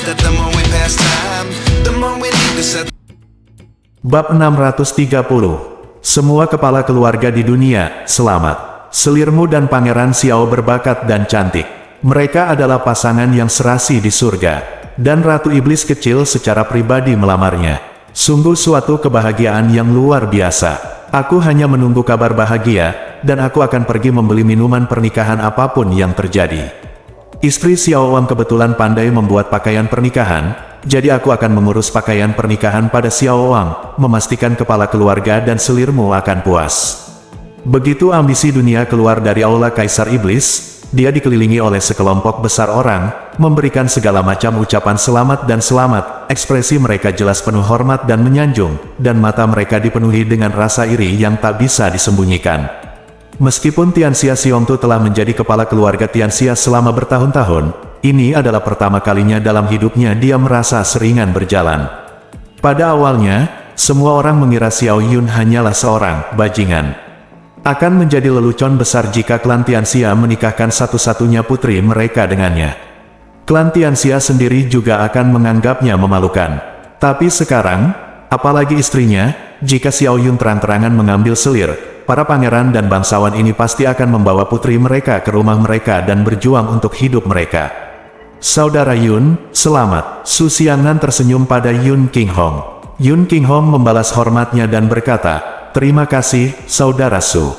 that the more we pass time, the more we need to set. Bab 630. Semua kepala keluarga di dunia, selamat. Selirmu dan Pangeran Xiao berbakat dan cantik. Mereka adalah pasangan yang serasi di surga. Dan Ratu Iblis kecil secara pribadi melamarnya. Sungguh suatu kebahagiaan yang luar biasa. Aku hanya menunggu kabar bahagia, dan aku akan pergi membeli minuman pernikahan apapun yang terjadi. Istri Xiao Wang kebetulan pandai membuat pakaian pernikahan, jadi aku akan mengurus pakaian pernikahan pada Xiao Wang, memastikan kepala keluarga dan selirmu akan puas. Begitu ambisi dunia keluar dari aula Kaisar Iblis, dia dikelilingi oleh sekelompok besar orang, memberikan segala macam ucapan selamat dan selamat, ekspresi mereka jelas penuh hormat dan menyanjung, dan mata mereka dipenuhi dengan rasa iri yang tak bisa disembunyikan. Meskipun Tianxia Xiongtu telah menjadi kepala keluarga Tianxia selama bertahun-tahun, ini adalah pertama kalinya dalam hidupnya dia merasa seringan berjalan. Pada awalnya, semua orang mengira Xiao Yun hanyalah seorang bajingan. Akan menjadi lelucon besar jika klan Tianxia menikahkan satu-satunya putri mereka dengannya. Klan Tianxia sendiri juga akan menganggapnya memalukan. Tapi sekarang, apalagi istrinya, jika Xiao Yun terang-terangan mengambil selir, para pangeran dan bangsawan ini pasti akan membawa putri mereka ke rumah mereka dan berjuang untuk hidup mereka. Saudara Yun, selamat. Su Xiangnan tersenyum pada Yun Qinghong. Yun Qinghong membalas hormatnya dan berkata, terima kasih, Saudara Su.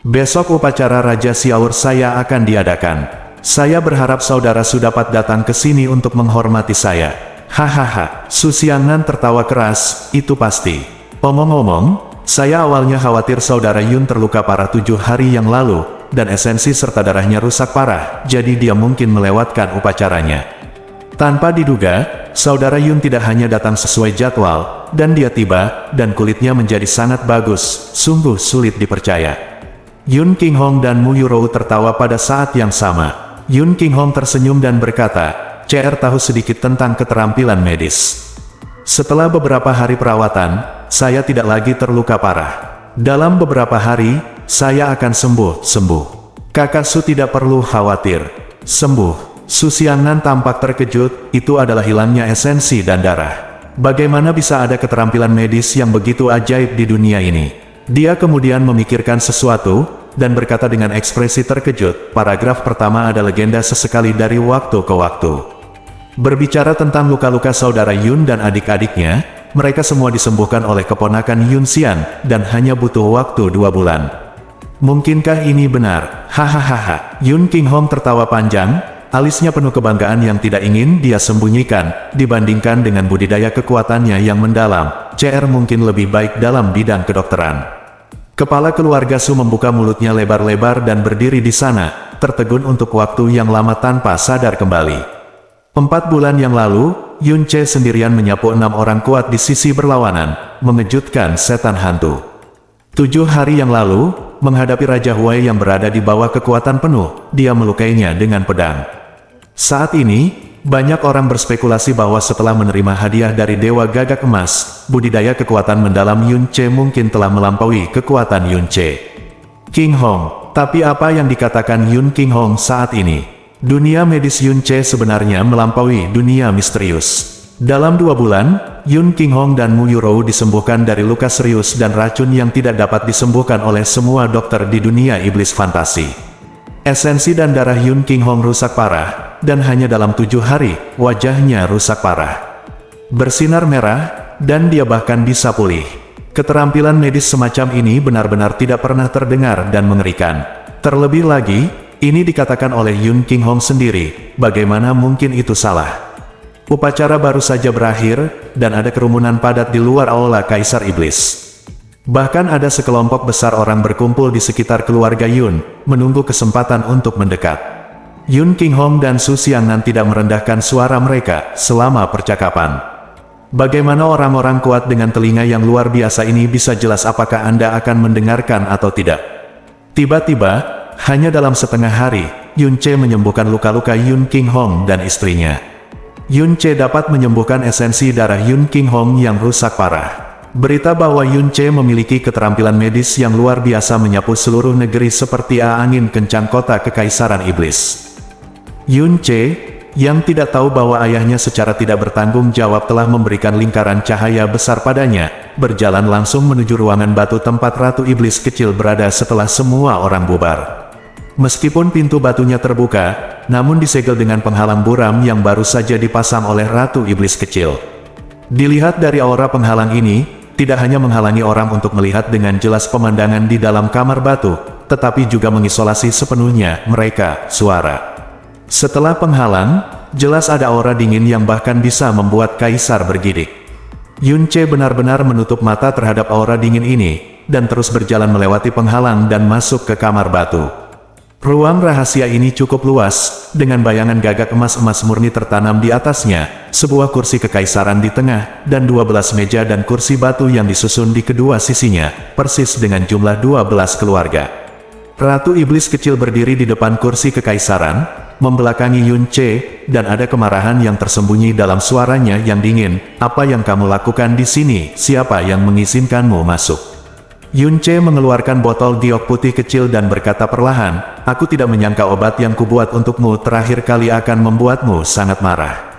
Besok upacara Raja Xiaur saya akan diadakan. Saya berharap Saudara Su dapat datang ke sini untuk menghormati saya. Hahaha, Su Xiangnan tertawa keras, itu pasti. Omong-omong, saya awalnya khawatir Saudara Yun terluka parah 7 hari yang lalu, dan esensi serta darahnya rusak parah, jadi dia mungkin melewatkan upacaranya. Tanpa diduga, Saudara Yun tidak hanya datang sesuai jadwal, dan dia tiba, dan kulitnya menjadi sangat bagus, sungguh sulit dipercaya. Yun Qinghong dan Mu Yurou tertawa pada saat yang sama. Yun Qinghong tersenyum dan berkata, CR tahu sedikit tentang keterampilan medis. Setelah beberapa hari perawatan, saya tidak lagi terluka parah. Dalam beberapa hari, saya akan sembuh. Kakak Su tidak perlu khawatir. Sembuh. Su Xiangnan tampak terkejut, itu adalah hilangnya esensi dan darah. Bagaimana bisa ada keterampilan medis yang begitu ajaib di dunia ini? Dia kemudian memikirkan sesuatu, dan berkata dengan ekspresi terkejut, paragraf pertama ada legenda sesekali dari waktu ke waktu. Berbicara tentang luka-luka saudara Yun dan adik-adiknya, mereka semua disembuhkan oleh keponakan Yun Xian, dan hanya butuh waktu 2 bulan. Mungkinkah ini benar? Hahaha. Yun Qinghong tertawa panjang, alisnya penuh kebanggaan yang tidak ingin dia sembunyikan, dibandingkan dengan budidaya kekuatannya yang mendalam, CR mungkin lebih baik dalam bidang kedokteran. Kepala keluarga Su membuka mulutnya lebar-lebar dan berdiri di sana, tertegun untuk waktu yang lama tanpa sadar kembali. 4 bulan yang lalu, Yun Che sendirian menyapu 6 orang kuat di sisi berlawanan, mengejutkan setan hantu. 7 hari yang lalu, menghadapi Raja Huai yang berada di bawah kekuatan penuh, dia melukainya dengan pedang. Saat ini, banyak orang berspekulasi bahwa setelah menerima hadiah dari Dewa Gagak Emas, budidaya kekuatan mendalam Yun Che mungkin telah melampaui kekuatan Yun Che. Qinghong, tapi apa yang dikatakan Yun Qinghong saat ini? Dunia medis Yun Che sebenarnya melampaui dunia misterius. Dalam 2 bulan, Yun Qinghong dan Mu Yurou disembuhkan dari luka serius dan racun yang tidak dapat disembuhkan oleh semua dokter di dunia iblis fantasi. Esensi dan darah Yun Qinghong rusak parah, dan hanya dalam 7 hari, wajahnya rusak parah. Bersinar merah, dan dia bahkan bisa pulih. Keterampilan medis semacam ini benar-benar tidak pernah terdengar dan mengerikan. Terlebih lagi, ini dikatakan oleh Yun Qinghong sendiri, bagaimana mungkin itu salah? Upacara baru saja berakhir, dan ada kerumunan padat di luar aula Kaisar Iblis. Bahkan ada sekelompok besar orang berkumpul di sekitar keluarga Yun, menunggu kesempatan untuk mendekat. Yun Qinghong dan Su Xiangnan tidak merendahkan suara mereka selama percakapan. Bagaimana orang-orang kuat dengan telinga yang luar biasa ini bisa jelas apakah Anda akan mendengarkan atau tidak? Tiba-tiba, hanya dalam setengah hari, Yun Che menyembuhkan luka-luka Yun Qinghong dan istrinya. Yun Che dapat menyembuhkan esensi darah Yun Qinghong yang rusak parah. Berita bahwa Yun Che memiliki keterampilan medis yang luar biasa menyapu seluruh negeri seperti angin kencang kota Kekaisaran Iblis. Yun Che, yang tidak tahu bahwa ayahnya secara tidak bertanggung jawab telah memberikan lingkaran cahaya besar padanya, berjalan langsung menuju ruangan batu tempat Ratu Iblis Kecil berada setelah semua orang bubar. Meskipun pintu batunya terbuka, namun disegel dengan penghalang buram yang baru saja dipasang oleh Ratu Iblis Kecil. Dilihat dari aura penghalang ini, tidak hanya menghalangi orang untuk melihat dengan jelas pemandangan di dalam kamar batu, tetapi juga mengisolasi sepenuhnya mereka, suara. Setelah penghalang, jelas ada aura dingin yang bahkan bisa membuat kaisar bergidik. Yunce benar-benar menutup mata terhadap aura dingin ini, dan terus berjalan melewati penghalang dan masuk ke kamar batu. Ruang rahasia ini cukup luas, dengan bayangan gagak emas-emas murni tertanam di atasnya, sebuah kursi kekaisaran di tengah, dan 12 meja dan kursi batu yang disusun di kedua sisinya, persis dengan jumlah 12 keluarga. Ratu Iblis Kecil berdiri di depan kursi kekaisaran, membelakangi Yunce, dan ada kemarahan yang tersembunyi dalam suaranya yang dingin. Apa yang kamu lakukan di sini? Siapa yang mengizinkanmu masuk? Yunce mengeluarkan botol giok putih kecil dan berkata perlahan, aku tidak menyangka obat yang kubuat untukmu terakhir kali akan membuatmu sangat marah.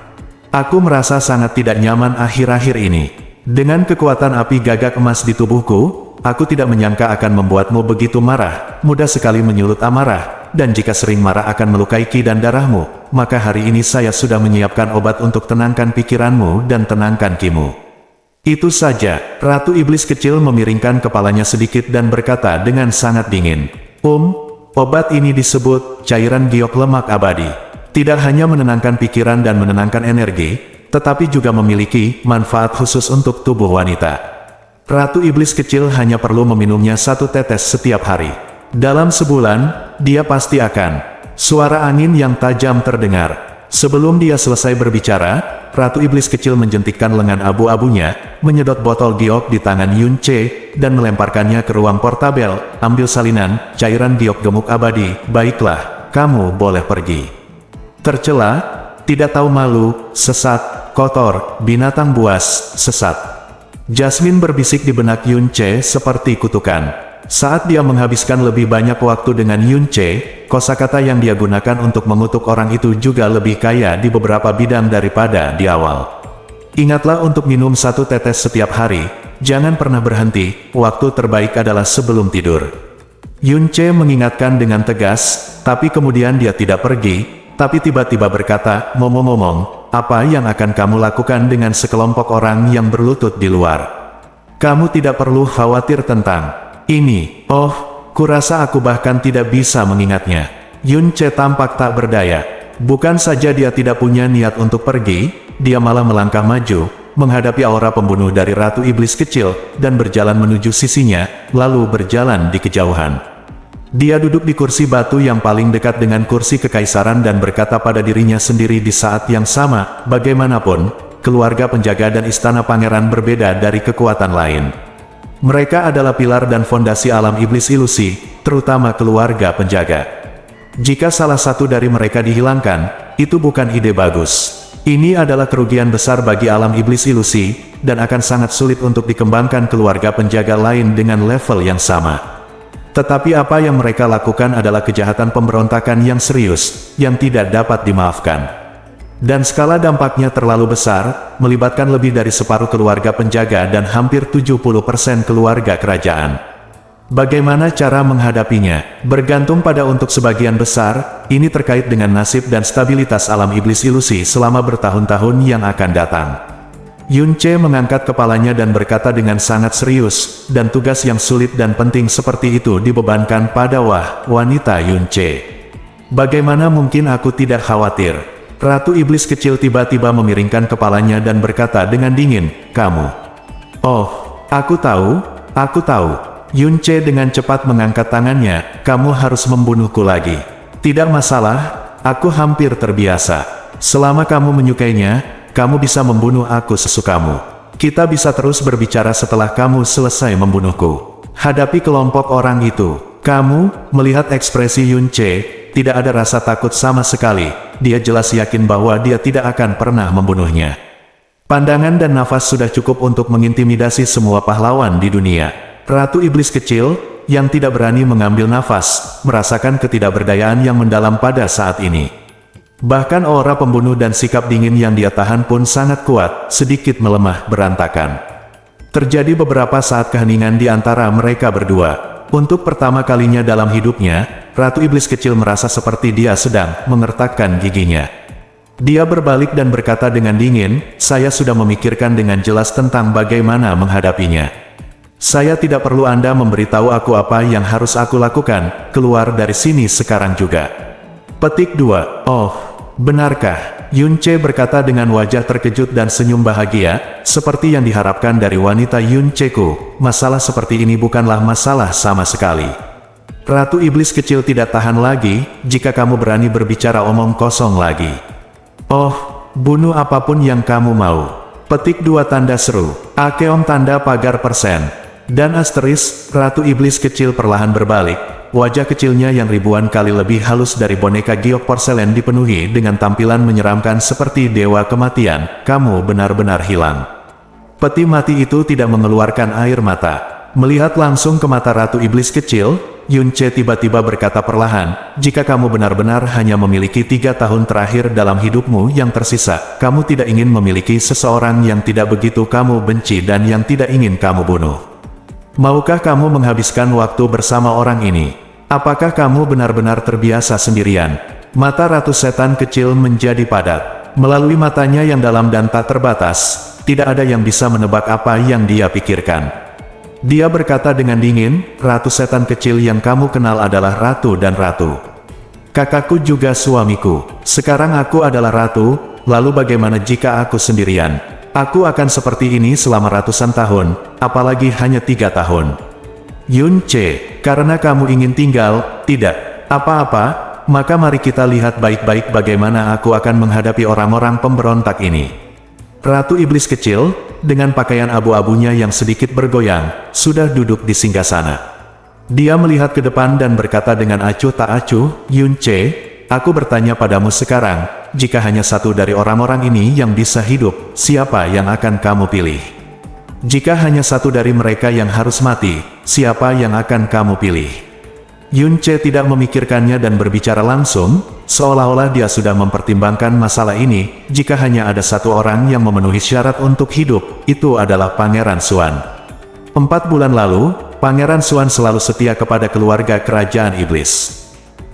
Aku merasa sangat tidak nyaman akhir-akhir ini. Dengan kekuatan api gagak emas di tubuhku, aku tidak menyangka akan membuatmu begitu marah, mudah sekali menyulut amarah, dan jika sering marah akan melukai ki dan darahmu, maka hari ini saya sudah menyiapkan obat untuk tenangkan pikiranmu dan tenangkan kimu. Itu saja. Ratu Iblis Kecil memiringkan kepalanya sedikit dan berkata dengan sangat dingin, obat ini disebut cairan giok lemak abadi. Tidak hanya menenangkan pikiran dan menenangkan energi, tetapi juga memiliki manfaat khusus untuk tubuh wanita. Ratu Iblis Kecil hanya perlu meminumnya 1 tetes setiap hari. Dalam sebulan, dia pasti akan. Suara angin yang tajam terdengar. Sebelum dia selesai berbicara, Ratu Iblis Kecil menjentikkan lengan abu-abunya, menyedot botol giok di tangan Yunce, dan melemparkannya ke ruang portabel. Ambil salinan, cairan giok gemuk abadi. Baiklah, kamu boleh pergi. Tercela, tidak tahu malu, sesat, kotor, binatang buas, sesat. Jasmine berbisik di benak Yunce seperti kutukan. Saat dia menghabiskan lebih banyak waktu dengan Yunce, kosakata yang dia gunakan untuk mengutuk orang itu juga lebih kaya di beberapa bidang daripada di awal. Ingatlah untuk minum 1 tetes setiap hari, jangan pernah berhenti, waktu terbaik adalah sebelum tidur. Yunce mengingatkan dengan tegas, tapi kemudian dia tidak pergi, tapi tiba-tiba berkata, ngomong-ngomong, apa yang akan kamu lakukan dengan sekelompok orang yang berlutut di luar? Kamu tidak perlu khawatir tentang ini. Kurasa aku bahkan tidak bisa mengingatnya. Yunce tampak tak berdaya. Bukan saja dia tidak punya niat untuk pergi, dia malah melangkah maju, menghadapi aura pembunuh dari Ratu Iblis Kecil, dan berjalan menuju sisinya, lalu berjalan di kejauhan. Dia duduk di kursi batu yang paling dekat dengan kursi kekaisaran dan berkata pada dirinya sendiri di saat yang sama, bagaimanapun, keluarga penjaga dan istana pangeran berbeda dari kekuatan lain. Mereka adalah pilar dan fondasi alam iblis ilusi, terutama keluarga penjaga. Jika salah satu dari mereka dihilangkan, itu bukan ide bagus. Ini adalah kerugian besar bagi alam iblis ilusi, dan akan sangat sulit untuk dikembangkan keluarga penjaga lain dengan level yang sama. Tetapi apa yang mereka lakukan adalah kejahatan pemberontakan yang serius, yang tidak dapat dimaafkan. Dan skala dampaknya terlalu besar, melibatkan lebih dari separuh keluarga penjaga dan hampir 70% keluarga kerajaan. Bagaimana cara menghadapinya? Bergantung pada untuk sebagian besar, ini terkait dengan nasib dan stabilitas alam iblis ilusi selama bertahun-tahun yang akan datang. Yunce mengangkat kepalanya dan berkata dengan sangat serius, dan tugas yang sulit dan penting seperti itu dibebankan pada wanita Yunce. Bagaimana mungkin aku tidak khawatir? Ratu Iblis Kecil tiba-tiba memiringkan kepalanya dan berkata dengan dingin, kamu. Aku tahu. Yunce dengan cepat mengangkat tangannya, kamu harus membunuhku lagi. Tidak masalah, aku hampir terbiasa. Selama kamu menyukainya, kamu bisa membunuh aku sesukamu. Kita bisa terus berbicara setelah kamu selesai membunuhku. Hadapi kelompok orang itu. Kamu, melihat ekspresi Yunce, tidak ada rasa takut sama sekali. Dia jelas yakin bahwa dia tidak akan pernah membunuhnya. Pandangan dan nafas sudah cukup untuk mengintimidasi semua pahlawan di dunia. Ratu Iblis Kecil, yang tidak berani mengambil nafas, merasakan ketidakberdayaan yang mendalam pada saat ini. Bahkan aura pembunuh dan sikap dingin yang dia tahan pun sangat kuat, sedikit melemah berantakan. Terjadi beberapa saat keheningan di antara mereka berdua. Untuk pertama kalinya dalam hidupnya, Ratu Iblis kecil merasa seperti dia sedang mengertakkan giginya. Dia berbalik dan berkata dengan dingin, "Saya sudah memikirkan dengan jelas tentang bagaimana menghadapinya. Saya tidak perlu Anda memberitahu aku apa yang harus aku lakukan, keluar dari sini sekarang juga." Petik 2. Oh, benarkah? Yun Che berkata dengan wajah terkejut dan senyum bahagia, seperti yang diharapkan dari wanita Yun Che-ku. Masalah seperti ini bukanlah masalah sama sekali. Ratu Iblis kecil tidak tahan lagi, jika kamu berani berbicara omong kosong lagi. Oh, bunuh apapun yang kamu mau. Petik 2 tanda seru. Akeom tanda pagar persen. Dan asteris, Ratu Iblis kecil perlahan berbalik. Wajah kecilnya yang ribuan kali lebih halus dari boneka giok porselen dipenuhi dengan tampilan menyeramkan seperti dewa kematian. Kamu benar-benar hilang. Peti mati itu tidak mengeluarkan air mata. Melihat langsung ke mata Ratu Iblis kecil, Yun Che tiba-tiba berkata perlahan, "Jika kamu benar-benar hanya memiliki 3 tahun terakhir dalam hidupmu yang tersisa, kamu tidak ingin memiliki seseorang yang tidak begitu kamu benci dan yang tidak ingin kamu bunuh. Maukah kamu menghabiskan waktu bersama orang ini? Apakah kamu benar-benar terbiasa sendirian?" Mata Ratu Setan kecil menjadi padat. Melalui matanya yang dalam dan tak terbatas, tidak ada yang bisa menebak apa yang dia pikirkan. Dia berkata dengan dingin, "Ratu Setan kecil yang kamu kenal adalah ratu dan ratu. Kakakku juga suamiku. Sekarang aku adalah ratu, lalu bagaimana jika aku sendirian? Aku akan seperti ini selama ratusan tahun, apalagi hanya 3 tahun. Yun Che, karena kamu ingin tinggal, tidak apa-apa, maka mari kita lihat baik-baik bagaimana aku akan menghadapi orang-orang pemberontak ini." Ratu Iblis kecil, dengan pakaian abu-abunya yang sedikit bergoyang, sudah duduk di singgasana. Dia melihat ke depan dan berkata dengan acuh tak acuh, "Yun Che, aku bertanya padamu sekarang, jika hanya satu dari orang-orang ini yang bisa hidup, siapa yang akan kamu pilih? Jika hanya satu dari mereka yang harus mati, siapa yang akan kamu pilih?" Yun Che tidak memikirkannya dan berbicara langsung, seolah-olah dia sudah mempertimbangkan masalah ini. Jika hanya ada satu orang yang memenuhi syarat untuk hidup, itu adalah Pangeran Xuan. 4 bulan lalu, Pangeran Xuan selalu setia kepada keluarga kerajaan iblis.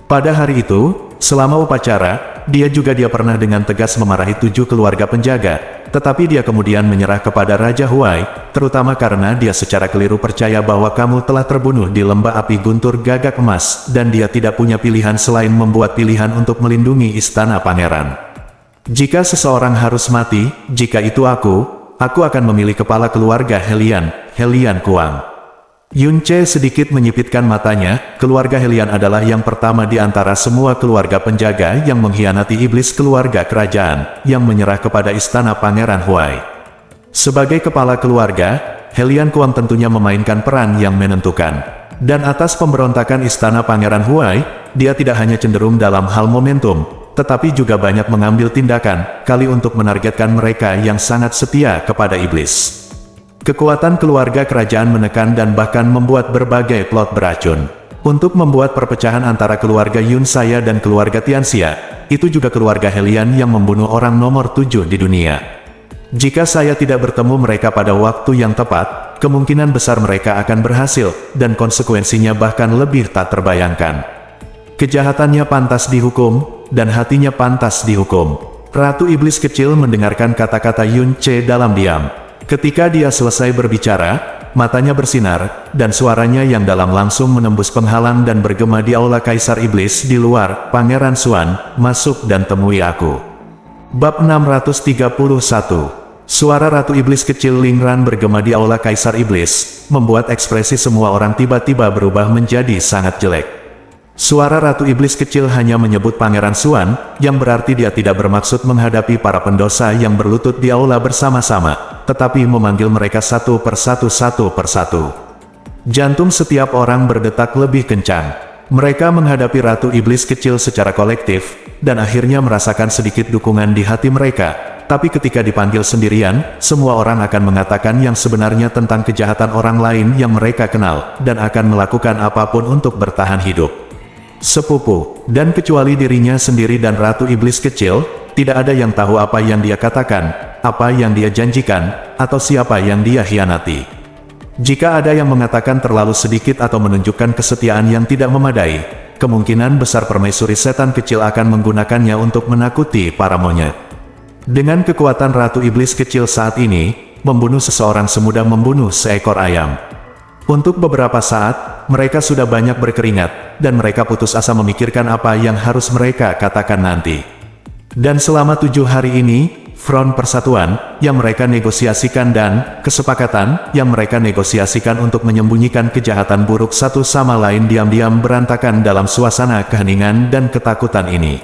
Pada hari itu, selama upacara, dia pernah dengan tegas memarahi 7 keluarga penjaga. Tetapi dia kemudian menyerah kepada Raja Huai, terutama karena dia secara keliru percaya bahwa kamu telah terbunuh di lembah api guntur gagak emas, dan dia tidak punya pilihan selain membuat pilihan untuk melindungi istana pangeran. Jika seseorang harus mati, jika itu aku akan memilih kepala keluarga Helian Kuang. Yun Che sedikit menyipitkan matanya. Keluarga Helian adalah yang pertama di antara semua keluarga penjaga yang mengkhianati iblis keluarga kerajaan, yang menyerah kepada istana Pangeran Huai. Sebagai kepala keluarga, Helian Kuang tentunya memainkan peran yang menentukan. Dan atas pemberontakan istana Pangeran Huai, dia tidak hanya cenderung dalam hal momentum, tetapi juga banyak mengambil tindakan, kali untuk menargetkan mereka yang sangat setia kepada iblis. Kekuatan keluarga kerajaan menekan dan bahkan membuat berbagai plot beracun. Untuk membuat perpecahan antara keluarga Yun Saya dan keluarga Tianxia, itu juga keluarga Helian yang membunuh orang nomor 7 di dunia. Jika saya tidak bertemu mereka pada waktu yang tepat, kemungkinan besar mereka akan berhasil, dan konsekuensinya bahkan lebih tak terbayangkan. Kejahatannya pantas dihukum, dan hatinya pantas dihukum. Ratu Iblis kecil mendengarkan kata-kata Yun Che dalam diam. Ketika dia selesai berbicara, matanya bersinar, dan suaranya yang dalam langsung menembus penghalang dan bergema di aula Kaisar Iblis di luar. "Pangeran Xuan, masuk dan temui aku." Bab 631. Suara Ratu Iblis kecil Lingran bergema di aula Kaisar Iblis, membuat ekspresi semua orang tiba-tiba berubah menjadi sangat jelek. Suara Ratu Iblis kecil hanya menyebut Pangeran Xuan, yang berarti dia tidak bermaksud menghadapi para pendosa yang berlutut di aula bersama-sama, tetapi memanggil mereka satu persatu. Jantung setiap orang berdetak lebih kencang. Mereka menghadapi Ratu Iblis kecil secara kolektif, dan akhirnya merasakan sedikit dukungan di hati mereka. Tapi ketika dipanggil sendirian, semua orang akan mengatakan yang sebenarnya tentang kejahatan orang lain yang mereka kenal, dan akan melakukan apapun untuk bertahan hidup. sepupu, dan kecuali dirinya sendiri dan Ratu Iblis Kecil, tidak ada yang tahu apa yang dia katakan, apa yang dia janjikan, atau siapa yang dia khianati. Jika ada yang mengatakan terlalu sedikit atau menunjukkan kesetiaan yang tidak memadai, kemungkinan besar permaisuri setan kecil akan menggunakannya untuk menakuti para monyet. Dengan kekuatan Ratu Iblis Kecil saat ini, membunuh seseorang semudah membunuh seekor ayam. Untuk beberapa saat, mereka sudah banyak berkeringat, dan mereka putus asa memikirkan apa yang harus mereka katakan nanti. Dan selama 7 hari ini, front persatuan yang mereka negosiasikan dan kesepakatan yang mereka negosiasikan untuk menyembunyikan kejahatan buruk satu sama lain diam-diam berantakan dalam suasana keheningan dan ketakutan ini.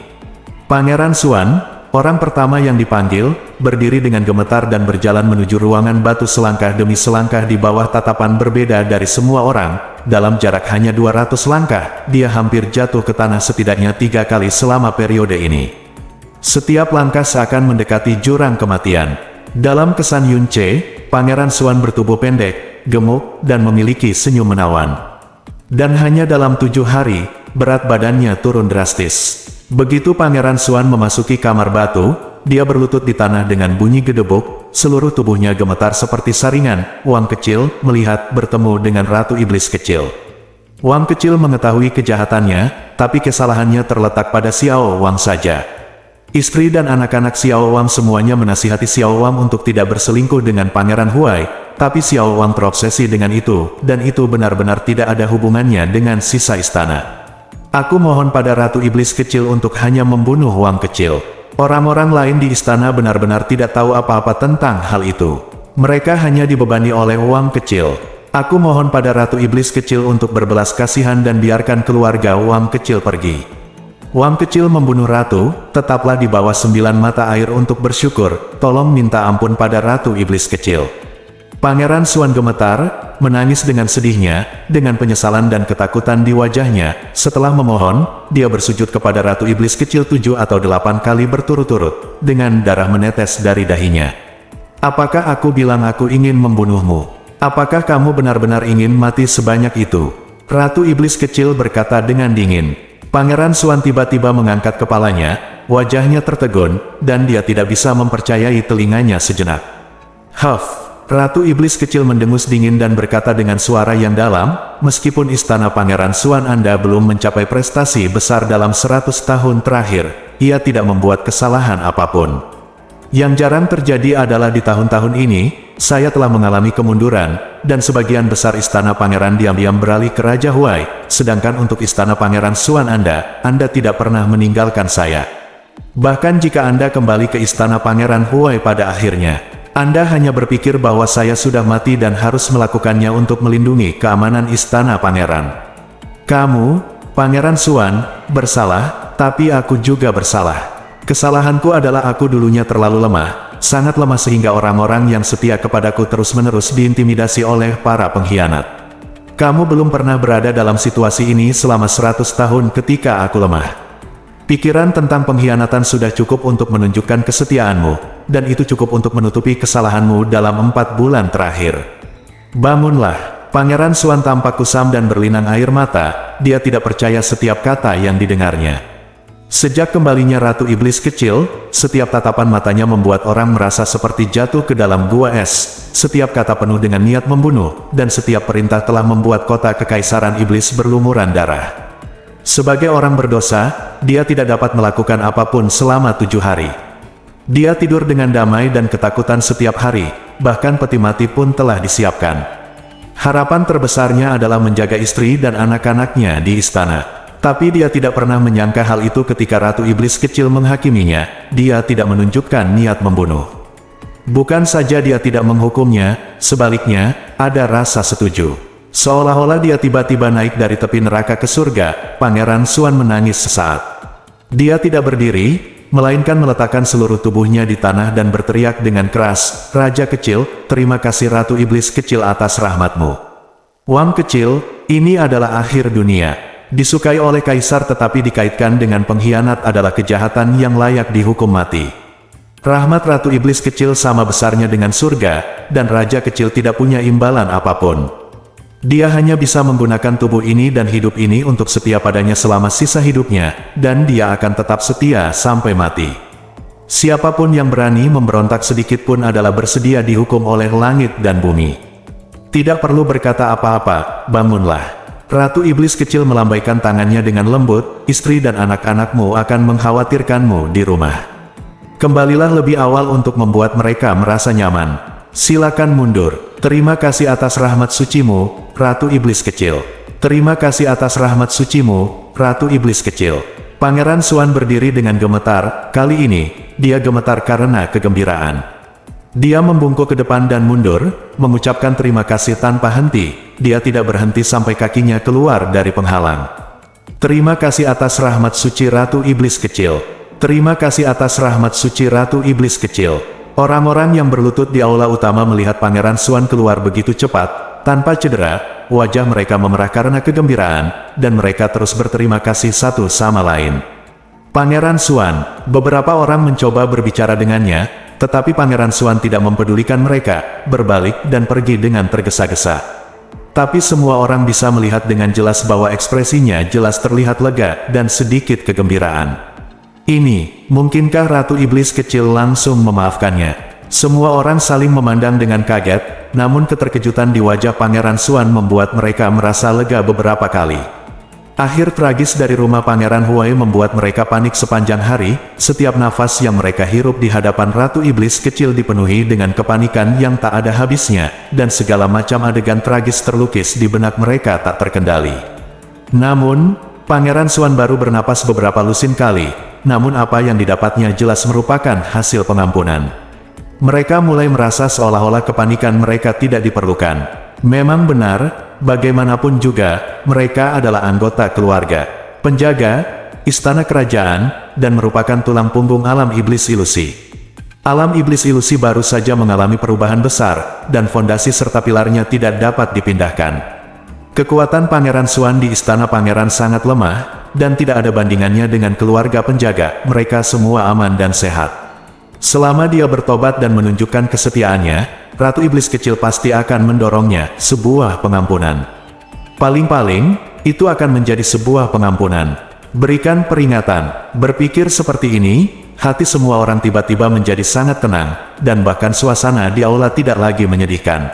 Pangeran Xuan, orang pertama yang dipanggil, berdiri dengan gemetar dan berjalan menuju ruangan batu selangkah demi selangkah di bawah tatapan berbeda dari semua orang. Dalam jarak hanya 200 langkah, dia hampir jatuh ke tanah setidaknya 3 kali selama periode ini. Setiap langkah seakan mendekati jurang kematian. Dalam kesan Yun Che, Pangeran Xuan bertubuh pendek, gemuk, dan memiliki senyum menawan. Dan hanya dalam 7 hari, berat badannya turun drastis. Begitu Pangeran Xuan memasuki kamar batu, dia berlutut di tanah dengan bunyi gedebuk, seluruh tubuhnya gemetar seperti saringan. Wang Kecil melihat bertemu dengan Ratu Iblis Kecil. Wang Kecil mengetahui kejahatannya, tapi kesalahannya terletak pada Xiao Wang saja. Istri dan anak-anak Xiao Wang semuanya menasihati Xiao Wang untuk tidak berselingkuh dengan Pangeran Huai, tapi Xiao Wang terobsesi dengan itu, dan itu benar-benar tidak ada hubungannya dengan sisa istana. Aku mohon pada Ratu Iblis Kecil untuk hanya membunuh Wang Kecil. Orang-orang lain di istana benar-benar tidak tahu apa-apa tentang hal itu. Mereka hanya dibebani oleh Wang Kecil. Aku mohon pada Ratu Iblis Kecil untuk berbelas kasihan dan biarkan keluarga Wang Kecil pergi. Wang Kecil membunuh Ratu, tetaplah di bawah 9 mata air untuk bersyukur, tolong minta ampun pada Ratu Iblis Kecil. Pangeran Xuan gemetar, menangis dengan sedihnya, dengan penyesalan dan ketakutan di wajahnya. Setelah memohon, dia bersujud kepada Ratu Iblis Kecil 7 atau 8 kali berturut-turut, dengan darah menetes dari dahinya. Apakah aku bilang aku ingin membunuhmu? Apakah kamu benar-benar ingin mati sebanyak itu? Ratu Iblis Kecil berkata dengan dingin. Pangeran Xuan tiba-tiba mengangkat kepalanya, wajahnya tertegun, dan dia tidak bisa mempercayai telinganya sejenak. Huff, Ratu Iblis Kecil mendengus dingin dan berkata dengan suara yang dalam, meskipun istana Pangeran Xuan Anda belum mencapai prestasi besar dalam 100 tahun terakhir, ia tidak membuat kesalahan apapun. Yang jarang terjadi adalah di tahun-tahun ini, saya telah mengalami kemunduran, dan sebagian besar istana pangeran diam-diam beralih ke Raja Huai, sedangkan untuk istana Pangeran Xuan Anda tidak pernah meninggalkan saya. Bahkan jika Anda kembali ke istana Pangeran Huai pada akhirnya, Anda hanya berpikir bahwa saya sudah mati dan harus melakukannya untuk melindungi keamanan istana pangeran. Kamu, Pangeran Xuan, bersalah, tapi aku juga bersalah. Kesalahanku adalah aku dulunya terlalu lemah, sangat lemah sehingga orang-orang yang setia kepadaku terus-menerus diintimidasi oleh para pengkhianat. Kamu belum pernah berada dalam situasi ini selama 100 tahun ketika aku lemah. Pikiran tentang pengkhianatan sudah cukup untuk menunjukkan kesetiaanmu, dan itu cukup untuk menutupi kesalahanmu dalam 4 bulan terakhir. Bangunlah, Pangeran Xuan tampak kusam dan berlinang air mata, dia tidak percaya setiap kata yang didengarnya. Sejak kembalinya Ratu Iblis Kecil, setiap tatapan matanya membuat orang merasa seperti jatuh ke dalam gua es. Setiap kata penuh dengan niat membunuh, dan setiap perintah telah membuat kota kekaisaran iblis berlumuran darah. Sebagai orang berdosa, dia tidak dapat melakukan apapun selama 7 hari. Dia tidur dengan damai dan ketakutan setiap hari, bahkan peti mati pun telah disiapkan. Harapan terbesarnya adalah menjaga istri dan anak-anaknya di istana. Tapi dia tidak pernah menyangka hal itu ketika Ratu Iblis Kecil menghakiminya, dia tidak menunjukkan niat membunuh. Bukan saja dia tidak menghukumnya, sebaliknya, ada rasa setuju. Seolah-olah dia tiba-tiba naik dari tepi neraka ke surga, Pangeran Xuan menangis sesaat. Dia tidak berdiri, melainkan meletakkan seluruh tubuhnya di tanah dan berteriak dengan keras, "Raja Kecil, terima kasih Ratu Iblis Kecil atas rahmatmu. Wang Kecil, ini adalah akhir dunia. Disukai oleh kaisar tetapi dikaitkan dengan pengkhianat adalah kejahatan yang layak dihukum mati. Rahmat Ratu Iblis Kecil sama besarnya dengan surga, dan Raja Kecil tidak punya imbalan apapun." Dia hanya bisa menggunakan tubuh ini dan hidup ini untuk setia padanya selama sisa hidupnya, dan dia akan tetap setia sampai mati. Siapapun yang berani memberontak sedikit pun adalah bersedia dihukum oleh langit dan bumi. Tidak perlu berkata apa-apa, bangunlah. Ratu Iblis kecil melambaikan tangannya dengan lembut, istri dan anak-anakmu akan mengkhawatirkanmu di rumah. Kembalilah lebih awal untuk membuat mereka merasa nyaman. Silakan mundur. Terima kasih atas rahmat sucimu, Ratu Iblis kecil. Terima kasih atas rahmat sucimu, Ratu Iblis kecil. Pangeran Xuan berdiri dengan gemetar, kali ini, dia gemetar karena kegembiraan. Dia membungkuk ke depan dan mundur, mengucapkan terima kasih tanpa henti, dia tidak berhenti sampai kakinya keluar dari penghalang. Terima kasih atas rahmat suci Ratu Iblis kecil. Terima kasih atas rahmat suci Ratu Iblis kecil. Orang-orang yang berlutut di aula utama melihat Pangeran Xuan keluar begitu cepat, tanpa cedera, wajah mereka memerah karena kegembiraan, dan mereka terus berterima kasih satu sama lain. Pangeran Xuan, beberapa orang mencoba berbicara dengannya, tetapi Pangeran Xuan tidak mempedulikan mereka, berbalik dan pergi dengan tergesa-gesa. Tapi semua orang bisa melihat dengan jelas bahwa ekspresinya jelas terlihat lega dan sedikit kegembiraan. Ini, mungkinkah Ratu Iblis kecil langsung memaafkannya? Semua orang saling memandang dengan kaget, namun keterkejutan di wajah Pangeran Xuan membuat mereka merasa lega beberapa kali. Akhir tragis dari rumah Pangeran Huai membuat mereka panik sepanjang hari, setiap nafas yang mereka hirup di hadapan Ratu Iblis kecil dipenuhi dengan kepanikan yang tak ada habisnya, dan segala macam adegan tragis terlukis di benak mereka tak terkendali. Namun, Pangeran Xuan baru bernapas beberapa lusin kali, namun apa yang didapatnya jelas merupakan hasil pengampunan. Mereka mulai merasa seolah-olah kepanikan mereka tidak diperlukan. Memang benar, bagaimanapun juga, mereka adalah anggota keluarga, penjaga, istana kerajaan, dan merupakan tulang punggung alam iblis ilusi. Alam iblis ilusi baru saja mengalami perubahan besar, dan fondasi serta pilarnya tidak dapat dipindahkan. Kekuatan Pangeran Xuan di Istana Pangeran sangat lemah, dan tidak ada bandingannya dengan keluarga penjaga, mereka semua aman dan sehat. Selama dia bertobat dan menunjukkan kesetiaannya, Ratu Iblis kecil pasti akan mendorongnya, sebuah pengampunan. Paling-paling, itu akan menjadi sebuah pengampunan. Berikan peringatan, berpikir seperti ini, hati semua orang tiba-tiba menjadi sangat tenang, dan bahkan suasana di aula tidak lagi menyedihkan.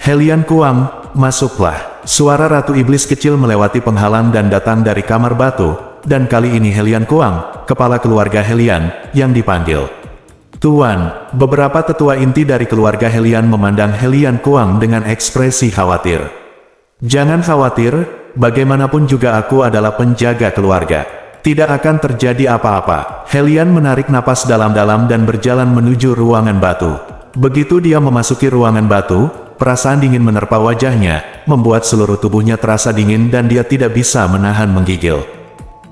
Helian Kuang, masuklah. Suara Ratu Iblis kecil melewati penghalang dan datang dari kamar batu, dan kali ini Helian Kuang, kepala keluarga Helian, yang dipanggil. Tuan, beberapa tetua inti dari keluarga Helian memandang Helian Kuang dengan ekspresi khawatir. Jangan khawatir, bagaimanapun juga aku adalah penjaga keluarga. Tidak akan terjadi apa-apa. Helian menarik napas dalam-dalam dan berjalan menuju ruangan batu. Begitu dia memasuki ruangan batu, perasaan dingin menerpa wajahnya, membuat seluruh tubuhnya terasa dingin dan dia tidak bisa menahan menggigil.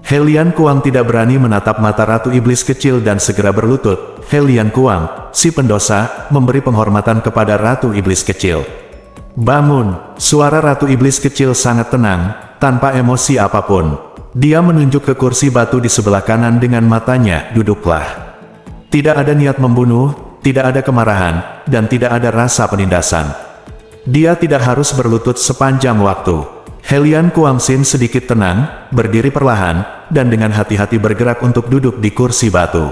Helian Kuang tidak berani menatap mata Ratu Iblis kecil dan segera berlutut. Helian Kuang, si pendosa, memberi penghormatan kepada Ratu Iblis kecil. Bangun, suara Ratu Iblis kecil sangat tenang, tanpa emosi apapun. Dia menunjuk ke kursi batu di sebelah kanan dengan matanya, duduklah. Tidak ada niat membunuh, tidak ada kemarahan, dan tidak ada rasa penindasan. Dia tidak harus berlutut sepanjang waktu. Helian Kuangsin sedikit tenang, berdiri perlahan, dan dengan hati-hati bergerak untuk duduk di kursi batu.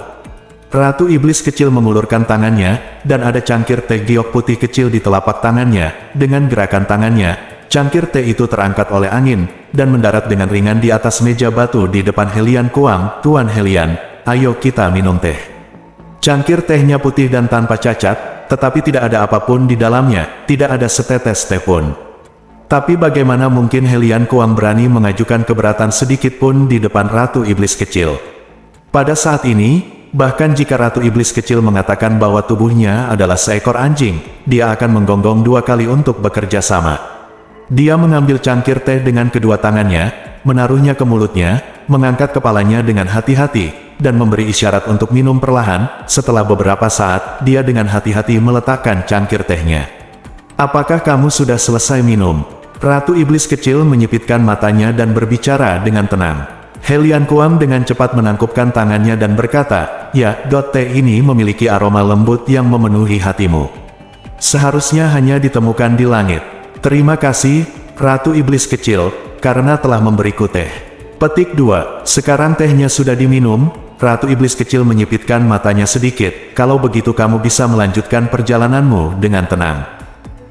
Ratu Iblis kecil mengulurkan tangannya, dan ada cangkir teh giok putih kecil di telapak tangannya. Dengan gerakan tangannya, cangkir teh itu terangkat oleh angin, dan mendarat dengan ringan di atas meja batu di depan Helian Kuang. Tuan Helian, ayo kita minum teh. Cangkir tehnya putih dan tanpa cacat, tetapi tidak ada apapun di dalamnya, tidak ada setetes teh pun. Tapi bagaimana mungkin Helian Kuang berani mengajukan keberatan sedikit pun di depan Ratu Iblis kecil? Pada saat ini, bahkan jika Ratu Iblis kecil mengatakan bahwa tubuhnya adalah seekor anjing, dia akan menggonggong 2 kali untuk bekerja sama. Dia mengambil cangkir teh dengan kedua tangannya, menaruhnya ke mulutnya, mengangkat kepalanya dengan hati-hati, dan memberi isyarat untuk minum perlahan. Setelah beberapa saat, dia dengan hati-hati meletakkan cangkir tehnya. Apakah kamu sudah selesai minum? Ratu Iblis kecil menyipitkan matanya dan berbicara dengan tenang. Helian Kuang dengan cepat menangkupkan tangannya dan berkata, ya, teh ini memiliki aroma lembut yang memenuhi hatimu. Seharusnya hanya ditemukan di langit. Terima kasih, Ratu Iblis Kecil, karena telah memberiku teh. Petik 2. Sekarang tehnya sudah diminum. Ratu Iblis Kecil menyipitkan matanya sedikit. Kalau begitu kamu bisa melanjutkan perjalananmu dengan tenang.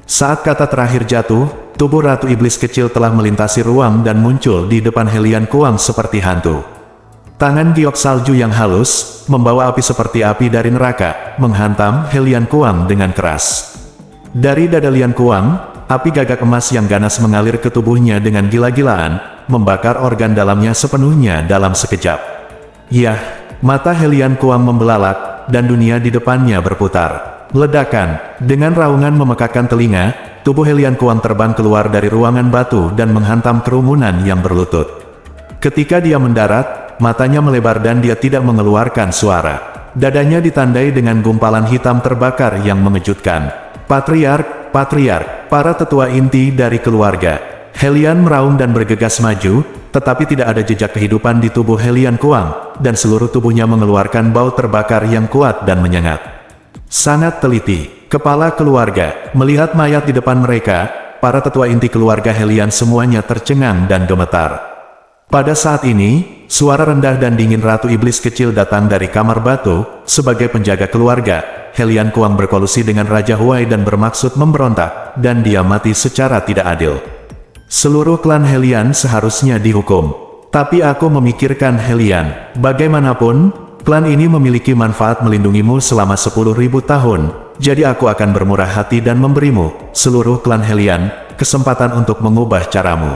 Saat kata terakhir jatuh, tubuh Ratu Iblis Kecil telah melintasi ruang dan muncul di depan Helian Kuang seperti hantu. Tangan giok salju yang halus, membawa api seperti api dari neraka, menghantam Helian Kuang dengan keras. Dari dada Lian Kuang, api gagak emas yang ganas mengalir ke tubuhnya dengan gila-gilaan, membakar organ dalamnya sepenuhnya dalam sekejap. Yah, mata Helian Kuang membelalak, dan dunia di depannya berputar. Ledakan, dengan raungan memekakkan telinga, tubuh Helian Kuang terbang keluar dari ruangan batu dan menghantam kerumunan yang berlutut. Ketika dia mendarat, matanya melebar dan dia tidak mengeluarkan suara. Dadanya ditandai dengan gumpalan hitam terbakar yang mengejutkan. Patriark, para tetua inti dari keluarga. Helian meraung dan bergegas maju, tetapi tidak ada jejak kehidupan di tubuh Helian Kuang, dan seluruh tubuhnya mengeluarkan bau terbakar yang kuat dan menyengat. Sangat teliti, kepala keluarga, melihat mayat di depan mereka, para tetua inti keluarga Helian semuanya tercengang dan gemetar. Pada saat ini, suara rendah dan dingin Ratu Iblis Kecil datang dari kamar batu. Sebagai penjaga keluarga, Helian Kuang berkolusi dengan Raja Huai dan bermaksud memberontak, dan dia mati secara tidak adil. Seluruh klan Helian seharusnya dihukum. Tapi aku memikirkan Helian. Bagaimanapun, klan ini memiliki manfaat melindungimu selama 10.000 tahun, jadi aku akan bermurah hati dan memberimu, seluruh klan Helian, kesempatan untuk mengubah caramu.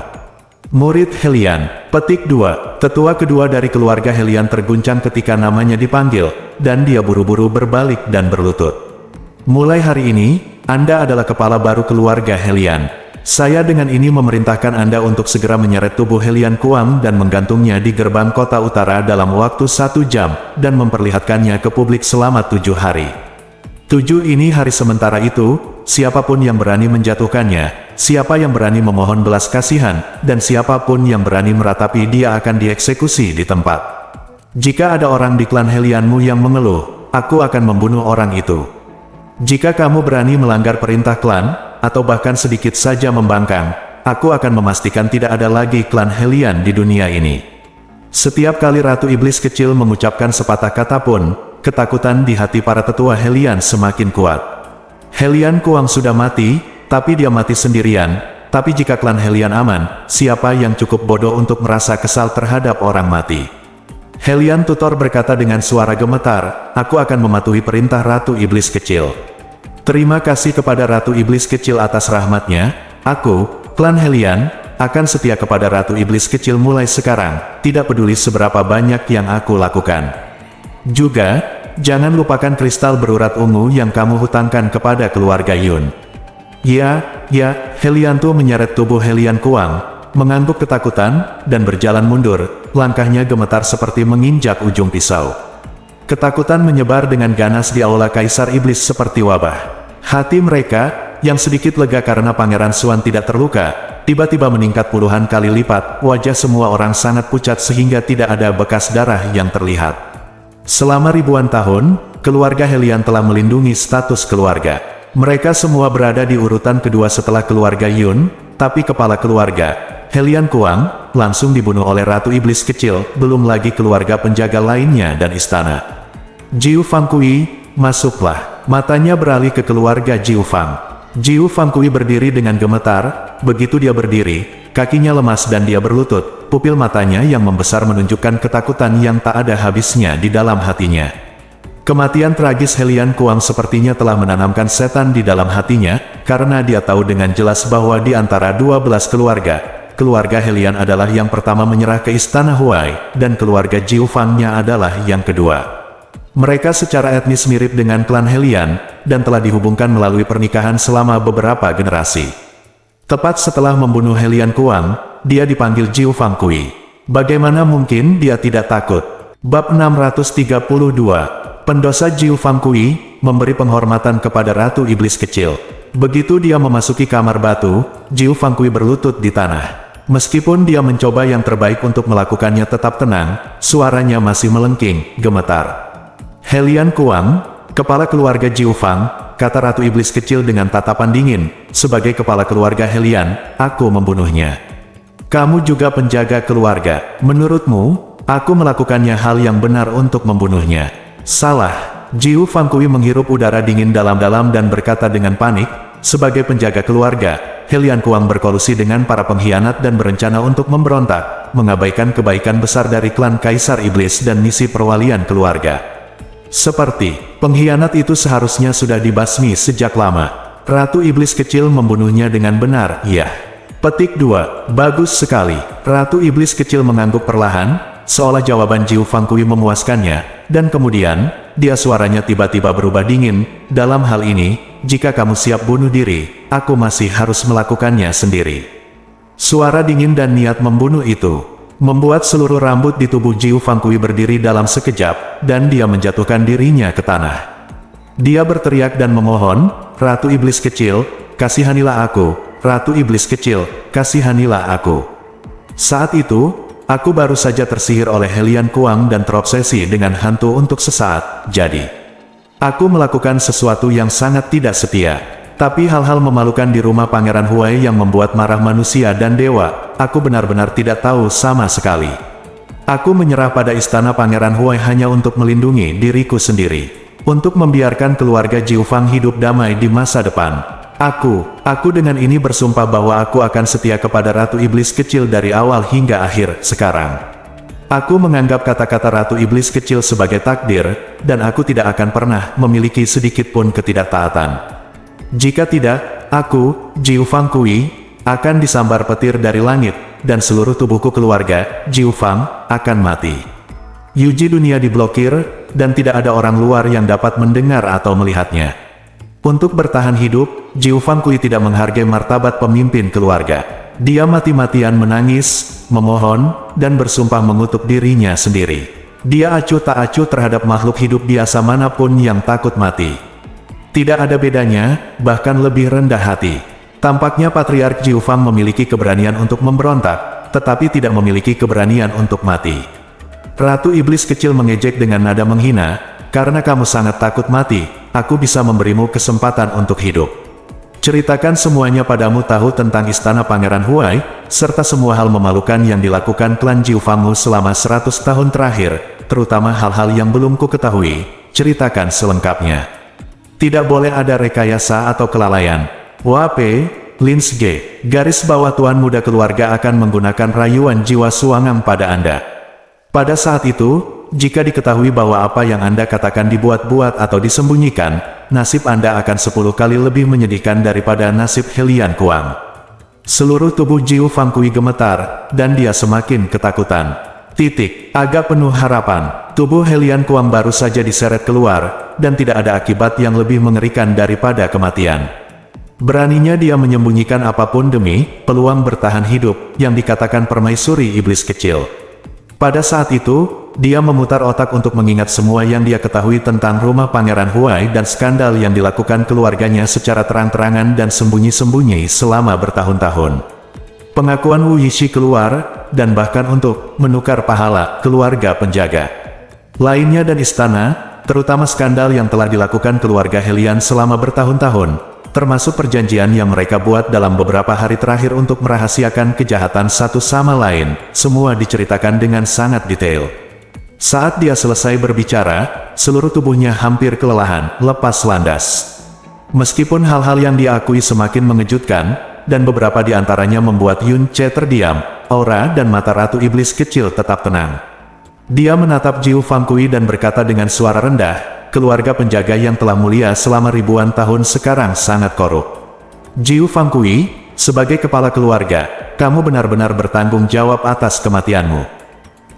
Murid Helian. Petik 2. Tetua kedua dari keluarga Helian terguncang ketika namanya dipanggil, dan dia buru-buru berbalik dan berlutut. Mulai hari ini, Anda adalah kepala baru keluarga Helian. Saya dengan ini memerintahkan Anda untuk segera menyeret tubuh Helian Kuang dan menggantungnya di gerbang kota utara dalam waktu 1 jam, dan memperlihatkannya ke publik selama 7 hari. 7 ini hari sementara itu, siapapun yang berani menjatuhkannya, siapa yang berani memohon belas kasihan, dan siapapun yang berani meratapi dia akan dieksekusi di tempat. Jika ada orang di klan Helianmu yang mengeluh, aku akan membunuh orang itu. Jika kamu berani melanggar perintah klan, atau bahkan sedikit saja membangkang, aku akan memastikan tidak ada lagi klan Helian di dunia ini. Setiap kali Ratu Iblis Kecil mengucapkan sepatah kata pun, ketakutan di hati para tetua Helian semakin kuat. Helian Kuang sudah mati, tapi dia mati sendirian. Tapi jika klan Helian aman, siapa yang cukup bodoh untuk merasa kesal terhadap orang mati? Helian Tutor berkata dengan suara gemetar, aku akan mematuhi perintah Ratu Iblis Kecil. Terima kasih kepada Ratu Iblis Kecil atas rahmatnya. Aku, klan Helian, akan setia kepada Ratu Iblis Kecil mulai sekarang, tidak peduli seberapa banyak yang aku lakukan. Juga, jangan lupakan kristal berurat ungu yang kamu hutangkan kepada keluarga Yun. Ya, Helian Tu menyeret tubuh Helian Kuang, mengangguk ketakutan, dan berjalan mundur, langkahnya gemetar seperti menginjak ujung pisau. Ketakutan menyebar dengan ganas di aula Kaisar Iblis seperti wabah. Hati mereka, yang sedikit lega karena Pangeran Xuan tidak terluka, tiba-tiba meningkat puluhan kali lipat, wajah semua orang sangat pucat sehingga tidak ada bekas darah yang terlihat. Selama ribuan tahun, keluarga Helian telah melindungi status keluarga. Mereka semua berada di urutan kedua setelah keluarga Yun, tapi kepala keluarga, Helian Kuang, langsung dibunuh oleh Ratu Iblis Kecil, belum lagi keluarga penjaga lainnya dan istana. Jiu Fangkui, masuklah. Matanya beralih ke keluarga Jiu Fang. Jiu Fangkui berdiri dengan gemetar. Begitu dia berdiri, kakinya lemas dan dia berlutut, pupil matanya yang membesar menunjukkan ketakutan yang tak ada habisnya di dalam hatinya. Kematian tragis Helian Kuang sepertinya telah menanamkan setan di dalam hatinya, karena dia tahu dengan jelas bahwa di antara 12 keluarga, keluarga Helian adalah yang pertama menyerah ke Istana Huai, dan keluarga Jiu Fangnya adalah yang kedua. Mereka secara etnis mirip dengan klan Helian, dan telah dihubungkan melalui pernikahan selama beberapa generasi. Tepat setelah membunuh Helian Kuang, dia dipanggil Jiu Fangkui. Bagaimana mungkin dia tidak takut? Bab 632. Pendosa Jiu Fangkui memberi penghormatan kepada Ratu Iblis Kecil. Begitu dia memasuki kamar batu, Jiu Fangkui berlutut di tanah. Meskipun dia mencoba yang terbaik untuk melakukannya tetap tenang, suaranya masih melengking, gemetar. Helian Kuang, kepala keluarga Jiu Fang, kata Ratu Iblis kecil dengan tatapan dingin. Sebagai kepala keluarga Helian, aku membunuhnya. Kamu juga penjaga keluarga. Menurutmu, aku melakukannya hal yang benar untuk membunuhnya? Salah. Jiu Fangkui menghirup udara dingin dalam-dalam dan berkata dengan panik, sebagai penjaga keluarga, Helian Kuang berkolusi dengan para pengkhianat dan berencana untuk memberontak, mengabaikan kebaikan besar dari klan Kaisar Iblis dan misi perwalian keluarga. Seperti, pengkhianat itu seharusnya sudah dibasmi sejak lama. Ratu Iblis kecil membunuhnya dengan benar, ya. Petik 2. Bagus sekali. Ratu Iblis kecil mengangguk perlahan, seolah jawaban Jiu Fangkui memuaskannya, dan kemudian, suaranya tiba-tiba berubah dingin. Dalam hal ini, jika kamu siap bunuh diri, aku masih harus melakukannya sendiri. Suara dingin dan niat membunuh itu membuat seluruh rambut di tubuh Jiu Fangkui berdiri dalam sekejap, dan dia menjatuhkan dirinya ke tanah. Dia berteriak dan memohon, Ratu Iblis kecil, kasihanilah aku. Ratu Iblis kecil, kasihanilah aku. Saat itu, aku baru saja tersihir oleh Helian Kuang dan terobsesi dengan hantu untuk sesaat, jadi aku melakukan sesuatu yang sangat tidak setia. Tapi hal-hal memalukan di rumah Pangeran Huai yang membuat marah manusia dan dewa, aku benar-benar tidak tahu sama sekali. Aku menyerah pada istana Pangeran Huai hanya untuk melindungi diriku sendiri. Untuk membiarkan keluarga Jiu Fang hidup damai di masa depan. Aku dengan ini bersumpah bahwa aku akan setia kepada Ratu Iblis kecil dari awal hingga akhir sekarang. Aku menganggap kata-kata Ratu Iblis kecil sebagai takdir, dan aku tidak akan pernah memiliki sedikit pun ketidaktaatan. Jika tidak, aku, Jiu Fangkui, akan disambar petir dari langit, dan seluruh tubuhku keluarga, Jiu Fang, akan mati. Yuji dunia diblokir, dan tidak ada orang luar yang dapat mendengar atau melihatnya. Untuk bertahan hidup, Jiu Fangkui tidak menghargai martabat pemimpin keluarga. Dia mati-matian menangis, memohon, dan bersumpah mengutuk dirinya sendiri. Dia acuh tak acuh terhadap makhluk hidup biasa manapun yang takut mati. Tidak ada bedanya, bahkan lebih rendah hati. Tampaknya Patriark Jiu Fang memiliki keberanian untuk memberontak, tetapi tidak memiliki keberanian untuk mati. Ratu Iblis kecil mengejek dengan nada menghina, karena kamu sangat takut mati, aku bisa memberimu kesempatan untuk hidup. Ceritakan semuanya padamu tahu tentang istana Pangeran Huai, serta semua hal memalukan yang dilakukan klan Jiu Fangmu selama 100 tahun terakhir, terutama hal-hal yang belum ku ketahui, ceritakan selengkapnya. Tidak boleh ada rekayasa atau kelalaian. WP, Lins G. Garis bawah Tuan Muda Keluarga akan menggunakan rayuan jiwa Suangang pada Anda. Pada saat itu, jika diketahui bahwa apa yang Anda katakan dibuat-buat atau disembunyikan, nasib Anda akan 10 kali lebih menyedihkan daripada nasib Helian Kuang. Seluruh tubuh Jiu Fangkui gemetar, dan dia semakin ketakutan. Agak penuh harapan, tubuh Helian Kuang baru saja diseret keluar, dan tidak ada akibat yang lebih mengerikan daripada kematian. Beraninya dia menyembunyikan apapun demi peluang bertahan hidup, yang dikatakan permaisuri iblis kecil. Pada saat itu, dia memutar otak untuk mengingat semua yang dia ketahui tentang rumah Pangeran Huai dan skandal yang dilakukan keluarganya secara terang-terangan dan sembunyi-sembunyi selama bertahun-tahun. Pengakuan Wu Yishi keluar, dan bahkan untuk menukar pahala keluarga penjaga lainnya dan istana, terutama skandal yang telah dilakukan keluarga Helian selama bertahun-tahun, termasuk perjanjian yang mereka buat dalam beberapa hari terakhir untuk merahasiakan kejahatan satu sama lain, semua diceritakan dengan sangat detail. Saat dia selesai berbicara, seluruh tubuhnya hampir kelelahan, lepas landas. Meskipun hal-hal yang dia akui semakin mengejutkan, dan beberapa di antaranya membuat Yun Che terdiam, aura dan mata Ratu Iblis kecil tetap tenang. Dia menatap Jiu Fangkui dan berkata dengan suara rendah, keluarga penjaga yang telah mulia selama ribuan tahun sekarang sangat korup. Jiu Fangkui, sebagai kepala keluarga, kamu benar-benar bertanggung jawab atas kematianmu.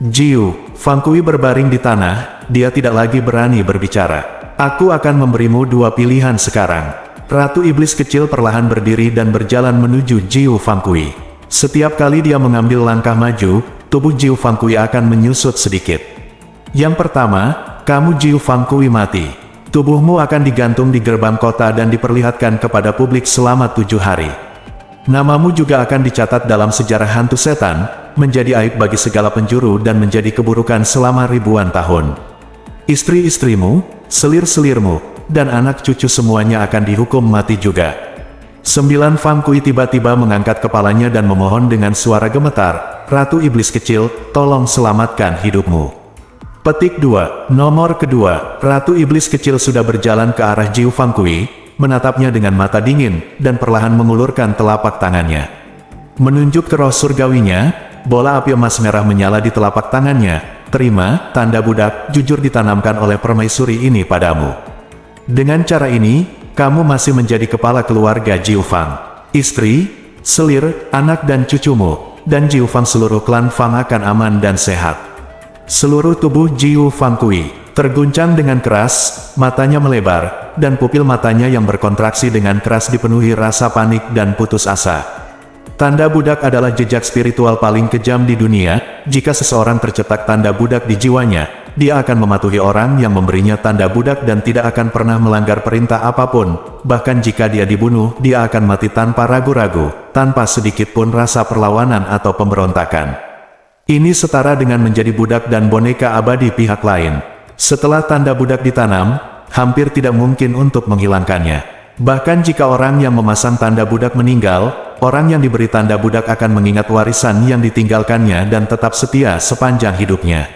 Jiu Fangkui berbaring di tanah, dia tidak lagi berani berbicara. Aku akan memberimu dua pilihan sekarang. Ratu Iblis kecil perlahan berdiri dan berjalan menuju Jiu Fangkui. Setiap kali dia mengambil langkah maju, tubuh Jiu Fangkui akan menyusut sedikit. Yang pertama, kamu Jiu Fangkui mati. Tubuhmu akan digantung di gerbang kota dan diperlihatkan kepada publik selama 7 hari. Namamu juga akan dicatat dalam sejarah hantu setan, menjadi aib bagi segala penjuru dan menjadi keburukan selama ribuan tahun. Istri-istrimu, selir-selirmu, dan anak cucu semuanya akan dihukum mati juga. 9 Fang Kui tiba-tiba mengangkat kepalanya dan memohon dengan suara gemetar, "Ratu Iblis Kecil, tolong selamatkan hidupmu." Petik 2. Nomor kedua, Ratu Iblis Kecil sudah berjalan ke arah Jiu Fang Kui, menatapnya dengan mata dingin, dan perlahan mengulurkan telapak tangannya. Menunjuk ke roh surgawinya, bola api emas merah menyala di telapak tangannya. "Terima, tanda budak jujur ditanamkan oleh permaisuri ini padamu. Dengan cara ini, kamu masih menjadi kepala keluarga Jiu Fang. Istri, selir, anak dan cucumu, dan Jiu Fang seluruh klan Fang akan aman dan sehat." Seluruh tubuh Jiu Fang Kui terguncang dengan keras, matanya melebar, dan pupil matanya yang berkontraksi dengan keras dipenuhi rasa panik dan putus asa. Tanda budak adalah jejak spiritual paling kejam di dunia. Jika seseorang tercetak tanda budak di jiwanya, dia akan mematuhi orang yang memberinya tanda budak dan tidak akan pernah melanggar perintah apapun. Bahkan jika dia dibunuh, dia akan mati tanpa ragu-ragu, tanpa sedikit pun rasa perlawanan atau pemberontakan. Ini setara dengan menjadi budak dan boneka abadi pihak lain. Setelah tanda budak ditanam, hampir tidak mungkin untuk menghilangkannya. Bahkan jika orang yang memasang tanda budak meninggal, orang yang diberi tanda budak akan mengingat warisan yang ditinggalkannya dan tetap setia sepanjang hidupnya.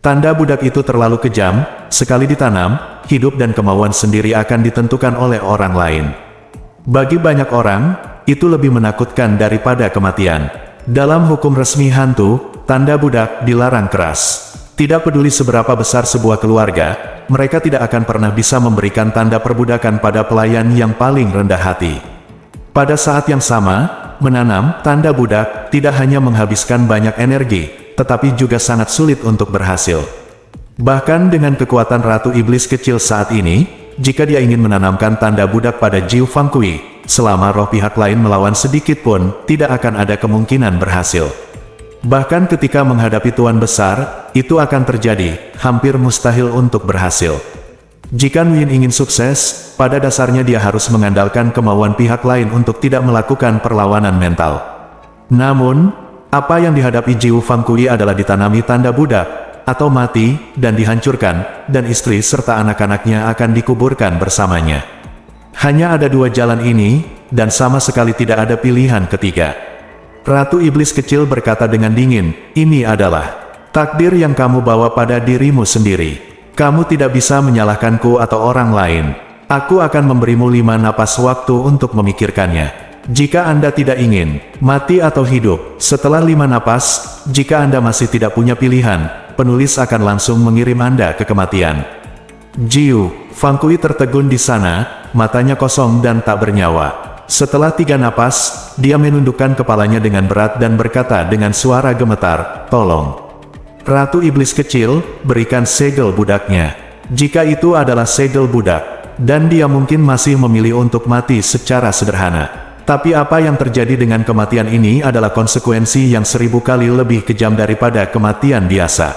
Tanda budak itu terlalu kejam, sekali ditanam, hidup dan kemauan sendiri akan ditentukan oleh orang lain. Bagi banyak orang, itu lebih menakutkan daripada kematian. Dalam hukum resmi hantu, tanda budak dilarang keras. Tidak peduli seberapa besar sebuah keluarga, mereka tidak akan pernah bisa memberikan tanda perbudakan pada pelayan yang paling rendah hati. Pada saat yang sama, menanam tanda budak tidak hanya menghabiskan banyak energi, tetapi juga sangat sulit untuk berhasil. Bahkan dengan kekuatan Ratu Iblis Kecil saat ini, jika dia ingin menanamkan tanda budak pada Jiu Fang Kui, selama roh pihak lain melawan sedikit pun, tidak akan ada kemungkinan berhasil. Bahkan ketika menghadapi Tuan Besar, itu akan terjadi, hampir mustahil untuk berhasil. Jika Nguyen ingin sukses, pada dasarnya dia harus mengandalkan kemauan pihak lain untuk tidak melakukan perlawanan mental. Namun, apa yang dihadapi Jiu Fang Kui adalah ditanami tanda budak, atau mati, dan dihancurkan, dan istri serta anak-anaknya akan dikuburkan bersamanya. Hanya ada 2 jalan ini, dan sama sekali tidak ada pilihan ketiga. Ratu Iblis Kecil berkata dengan dingin, "Ini adalah takdir yang kamu bawa pada dirimu sendiri. Kamu tidak bisa menyalahkanku atau orang lain. Aku akan memberimu 5 napas waktu untuk memikirkannya. Jika Anda tidak ingin mati atau hidup, setelah 5 napas, jika Anda masih tidak punya pilihan, penulis akan langsung mengirim Anda ke kematian." Jiu Fang Kui tertegun di sana, matanya kosong dan tak bernyawa. Setelah 3 napas, dia menundukkan kepalanya dengan berat dan berkata dengan suara gemetar, "Tolong, Ratu Iblis Kecil, berikan segel budaknya. Jika itu adalah segel budak, dan dia mungkin masih memilih untuk mati secara sederhana. Tapi apa yang terjadi dengan kematian ini adalah konsekuensi yang 1000 kali lebih kejam daripada kematian biasa.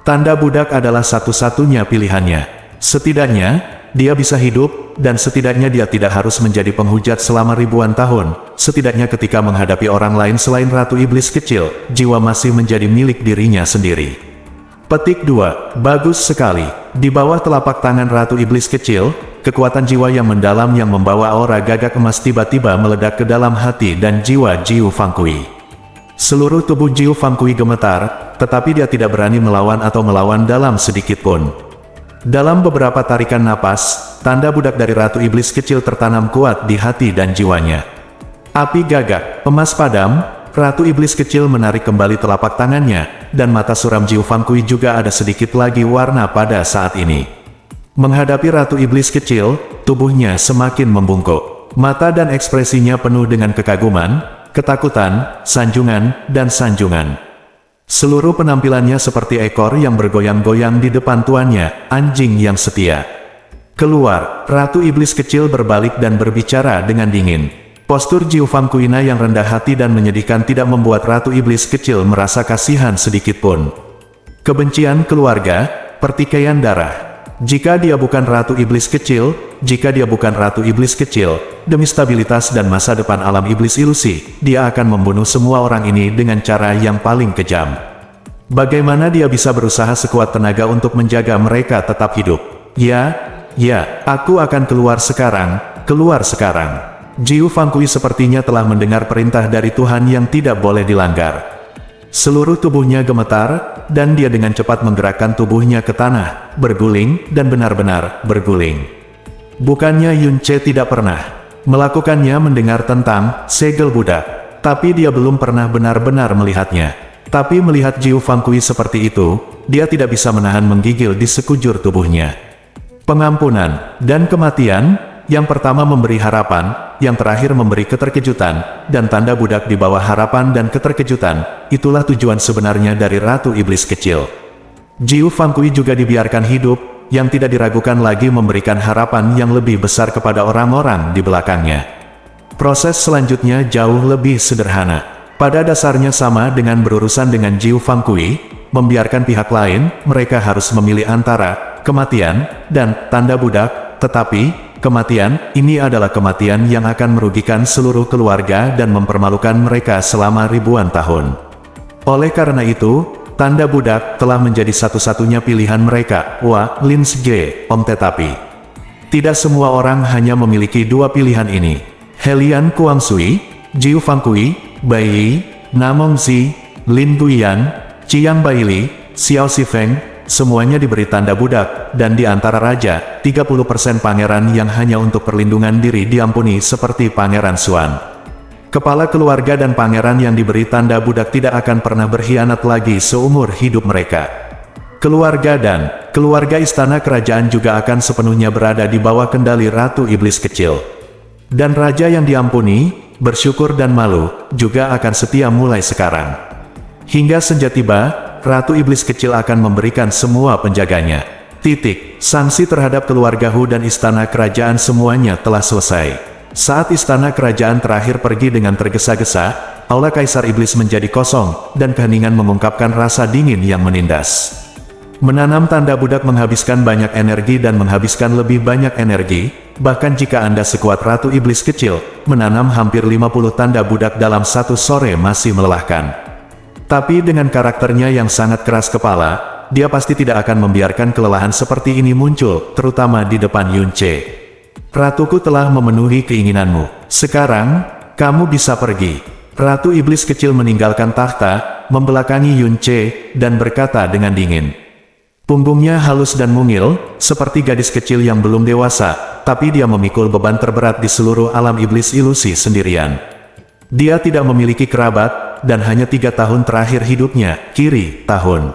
Tanda budak adalah satu-satunya pilihannya. Setidaknya, dia bisa hidup, dan setidaknya dia tidak harus menjadi penghujat selama ribuan tahun. Setidaknya ketika menghadapi orang lain selain Ratu Iblis Kecil, jiwa masih menjadi milik dirinya sendiri." Petik 2. Bagus sekali. Di bawah telapak tangan Ratu Iblis Kecil, kekuatan jiwa yang mendalam yang membawa aura gagak emas tiba-tiba meledak ke dalam hati dan jiwa Jiu Fang Kui. Seluruh tubuh Jiu Fang Kui gemetar, tetapi dia tidak berani melawan atau melawan dalam sedikit pun. Dalam beberapa tarikan napas, tanda budak dari Ratu Iblis Kecil tertanam kuat di hati dan jiwanya. Api gagak, emas padam, Ratu Iblis Kecil menarik kembali telapak tangannya, dan mata suram Jiu Fang Kui juga ada sedikit lagi warna pada saat ini. Menghadapi Ratu Iblis Kecil, tubuhnya semakin membungkuk. Mata dan ekspresinya penuh dengan kekaguman, ketakutan, sanjungan, dan sanjungan. Seluruh penampilannya seperti ekor yang bergoyang-goyang di depan tuannya, anjing yang setia. Keluar, Ratu Iblis Kecil berbalik dan berbicara dengan dingin. Postur Jiu Fang Kui yang rendah hati dan menyedihkan tidak membuat Ratu Iblis Kecil merasa kasihan sedikit pun. Kebencian keluarga, pertikaian darah. Jika dia bukan Ratu Iblis Kecil, jika dia bukan Ratu Iblis Kecil, demi stabilitas dan masa depan alam iblis ilusi, dia akan membunuh semua orang ini dengan cara yang paling kejam. Bagaimana dia bisa berusaha sekuat tenaga untuk menjaga mereka tetap hidup? Ya, Ya, aku akan keluar sekarang, keluar sekarang. Jiu Fangkui sepertinya telah mendengar perintah dari Tuhan yang tidak boleh dilanggar. Seluruh tubuhnya gemetar, dan dia dengan cepat menggerakkan tubuhnya ke tanah, berguling, dan benar-benar berguling. Bukannya Yun Ce tidak pernah melakukannya mendengar tentang segel budak, tapi dia belum pernah benar-benar melihatnya. Tapi melihat Jiu Fangkui seperti itu, dia tidak bisa menahan menggigil di sekujur tubuhnya. Pengampunan dan kematian, yang pertama memberi harapan, yang terakhir memberi keterkejutan, dan tanda budak di bawah harapan dan keterkejutan, itulah tujuan sebenarnya dari Ratu Iblis Kecil. Jiu Fangkui juga dibiarkan hidup, yang tidak diragukan lagi memberikan harapan yang lebih besar kepada orang-orang di belakangnya. Proses selanjutnya jauh lebih sederhana. Pada dasarnya sama dengan berurusan dengan Jiu Fangkui, membiarkan pihak lain, mereka harus memilih antara kematian dan tanda budak, tetapi kematian ini adalah kematian yang akan merugikan seluruh keluarga dan mempermalukan mereka selama ribuan tahun. Oleh karena itu, tanda budak telah menjadi satu-satunya pilihan mereka. Wah, Lin Sge, Om, tetapi tidak semua orang hanya memiliki dua pilihan ini. Helian Kuangsui, Jiu Fangkui, Bai Yi, Namong Zi, Lin Guiyan, Chiang Baili, Xiao Sifeng, semuanya diberi tanda budak, dan di antara raja, 30% pangeran yang hanya untuk perlindungan diri diampuni seperti Pangeran Xuan. Kepala keluarga dan pangeran yang diberi tanda budak tidak akan pernah berkhianat lagi seumur hidup mereka. Keluarga dan keluarga istana kerajaan juga akan sepenuhnya berada di bawah kendali Ratu Iblis Kecil. Dan raja yang diampuni, bersyukur dan malu, juga akan setia mulai sekarang. Hingga senja tiba, Ratu Iblis Kecil akan memberikan semua penjaganya. Sanksi terhadap keluarga Hu dan istana kerajaan semuanya telah selesai. Saat istana kerajaan terakhir pergi dengan tergesa-gesa, aula Kaisar Iblis menjadi kosong, dan keheningan mengungkapkan rasa dingin yang menindas. Menanam tanda budak menghabiskan banyak energi dan menghabiskan lebih banyak energi, bahkan jika Anda sekuat Ratu Iblis Kecil, menanam hampir 50 tanda budak dalam satu sore masih melelahkan. Tapi dengan karakternya yang sangat keras kepala, dia pasti tidak akan membiarkan kelelahan seperti ini muncul, terutama di depan Yun Ce. Ratuku telah memenuhi keinginanmu. Sekarang, kamu bisa pergi. Ratu Iblis Kecil meninggalkan takhta, membelakangi Yun Ce, dan berkata dengan dingin. Punggungnya halus dan mungil, seperti gadis kecil yang belum dewasa, tapi dia memikul beban terberat di seluruh alam iblis ilusi sendirian. Dia tidak memiliki kerabat, dan hanya 3 tahun terakhir hidupnya, kiri tahun.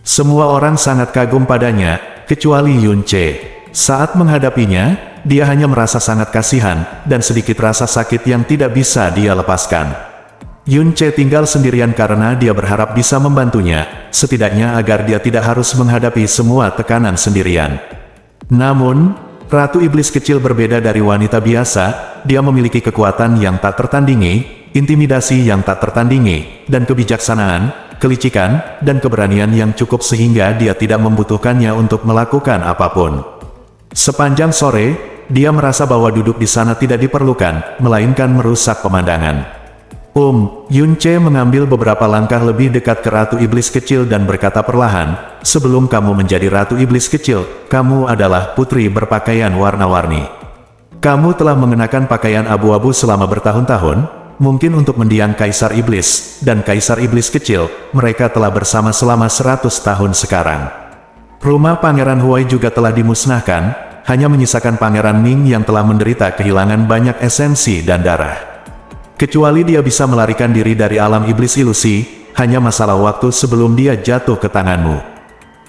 Semua orang sangat kagum padanya, kecuali Yun Ce. Saat menghadapinya, dia hanya merasa sangat kasihan, dan sedikit rasa sakit yang tidak bisa dia lepaskan. Yun Ce tinggal sendirian karena dia berharap bisa membantunya, setidaknya agar dia tidak harus menghadapi semua tekanan sendirian. Namun, Ratu Iblis Kecil berbeda dari wanita biasa, dia memiliki kekuatan yang tak tertandingi, intimidasi yang tak tertandingi, dan kebijaksanaan, kelicikan, dan keberanian yang cukup sehingga dia tidak membutuhkannya untuk melakukan apapun. Sepanjang sore, dia merasa bahwa duduk di sana tidak diperlukan, melainkan merusak pemandangan. Yun Ce mengambil beberapa langkah lebih dekat ke Ratu Iblis Kecil dan berkata perlahan, sebelum kamu menjadi Ratu Iblis Kecil, kamu adalah putri berpakaian warna-warni. Kamu telah mengenakan pakaian abu-abu selama bertahun-tahun, mungkin untuk mendiang Kaisar Iblis, dan Kaisar Iblis Kecil, mereka telah bersama selama 100 tahun sekarang. Rumah Pangeran Huai juga telah dimusnahkan, hanya menyisakan Pangeran Ming yang telah menderita kehilangan banyak esensi dan darah. Kecuali dia bisa melarikan diri dari alam iblis ilusi, hanya masalah waktu sebelum dia jatuh ke tanganmu.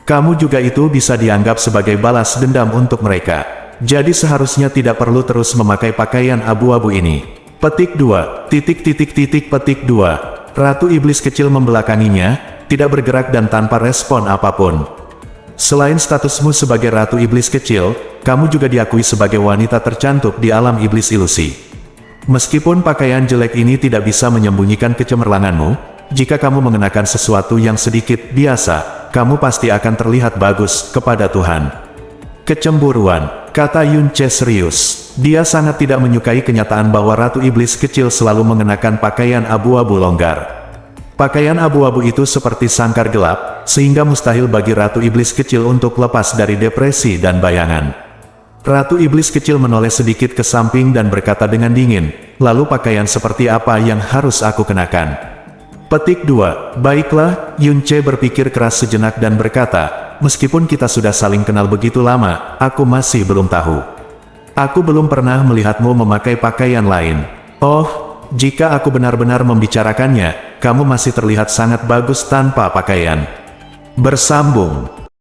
Kamu juga itu bisa dianggap sebagai balas dendam untuk mereka. Jadi seharusnya tidak perlu terus memakai pakaian abu-abu ini. Petik 2. Petik 2. Ratu Iblis Kecil membelakanginya, tidak bergerak dan tanpa respon apapun. Selain statusmu sebagai Ratu Iblis Kecil, kamu juga diakui sebagai wanita tercantik di alam iblis ilusi. Meskipun pakaian jelek ini tidak bisa menyembunyikan kecemerlanganmu, jika kamu mengenakan sesuatu yang sedikit biasa, kamu pasti akan terlihat bagus kepada Tuhan. Kecemburuan, kata Yun Ce serius. Dia sangat tidak menyukai kenyataan bahwa Ratu Iblis Kecil selalu mengenakan pakaian abu-abu longgar. Pakaian abu-abu itu seperti sangkar gelap, sehingga mustahil bagi Ratu Iblis Kecil untuk lepas dari depresi dan bayangan. Ratu Iblis kecil menoleh sedikit ke samping dan berkata dengan dingin, lalu pakaian seperti apa yang harus aku kenakan? Petik 2. Baiklah, Yunce berpikir keras sejenak dan berkata, meskipun kita sudah saling kenal begitu lama, aku masih belum tahu. Aku belum pernah melihatmu memakai pakaian lain. Oh, jika aku benar-benar membicarakannya, kamu masih terlihat sangat bagus tanpa pakaian. Bersambung.